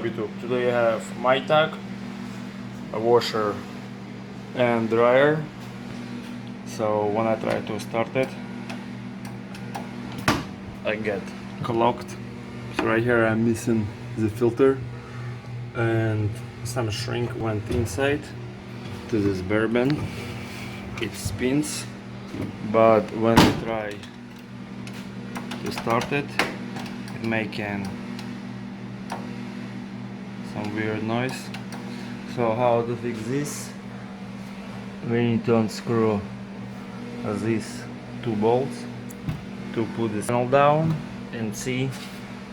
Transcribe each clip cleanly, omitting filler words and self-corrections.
YouTube. Today I have MAYTAG, a washer and dryer. So when I try to start it, I get clogged. So right here I'm missing the filter and some shrink went inside to this Baraban. It spins, but when you try to start it, it making some weird noise. So how to fix this? We need to unscrew these two bolts to put this panel down and see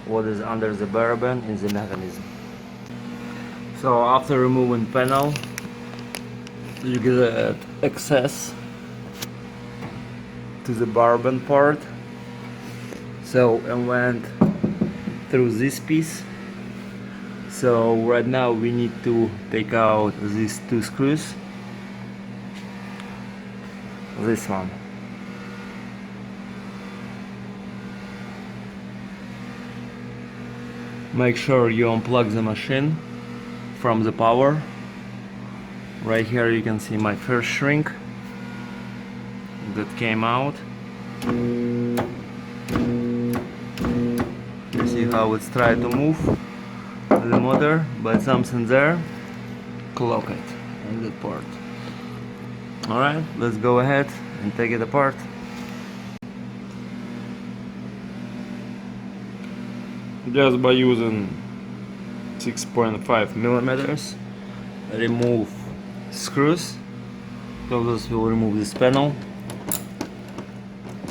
what is under the Baraban in the mechanism. So after removing panel, you get access to the Baraban part. So I went through this piece. So right now we need to take out these two screws. This one. Make sure you unplug the machine from the power. Right here you can see my first shrink that came out. You see how it's trying to move the motor, but something there clock it on that part. Alright, let's go ahead and take it apart. Just by using 6.5 millimeters, remove screws. So this will remove this panel.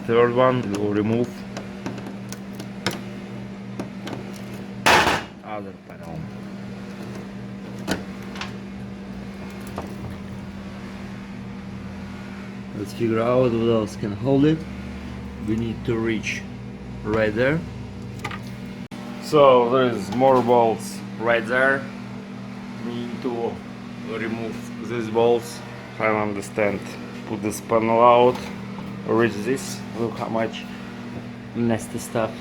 Third one will remove other panel. Let's figure out what else can hold it. We need to reach right there. So there is more bolts right there. We need to remove these bolts. I don't understand. Put this panel out, reach this. Look how much nasty stuff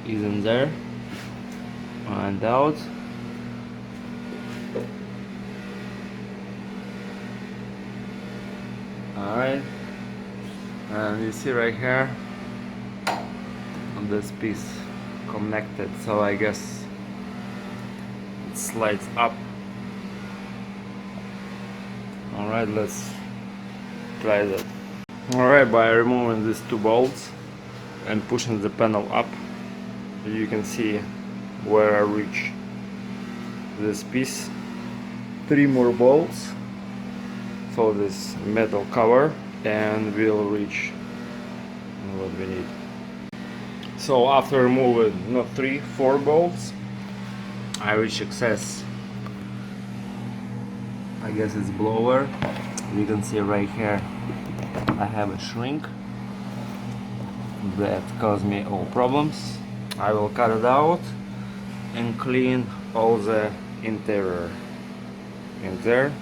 is in there. And out. Alright, and you see right here on this piece connected, so I guess it slides up. Alright, let's try that. Alright, by removing these two bolts and pushing the panel up, you can see where I reach this piece. 3 more bolts for this metal cover and we'll reach what we need. So after removing not 3, 4 bolts, I reach access. I guess it's blower. You can see right here I have a shrink that caused me all problems. I will cut it out and clean all the interior in there.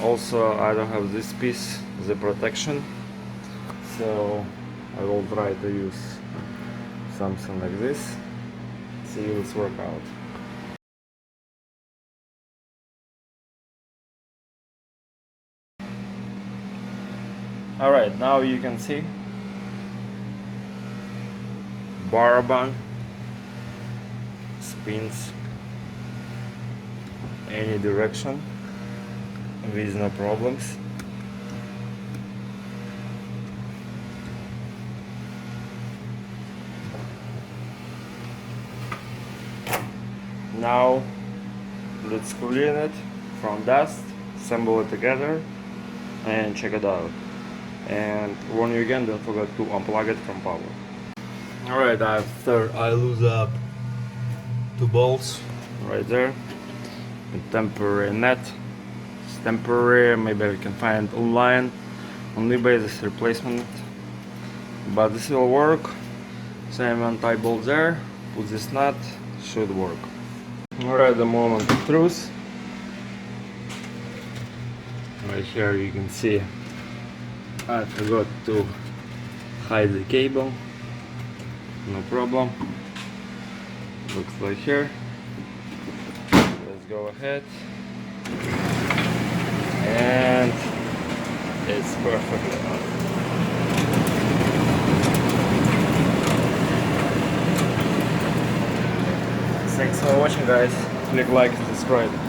Also, I don't have this piece, the protection, so I will try to use something like this. See if it's work out. Alright, now you can see Baraban spins any direction with no problems. Now let's clean it from dust, assemble it together and check it out. And warn you again, don't forget to unplug it from power. Alright, after I lose up 2 bolts right there, a temporary net. It's temporary, maybe we can find online on eBay this replacement, but this will work. Same anti-bolt there, put this nut, should work. Alright, the moment of truth. Right here you can see I forgot to hide the cable. No problem. Looks like here. go ahead. And it's perfectly on. Thanks for watching, guys. Click like and subscribe.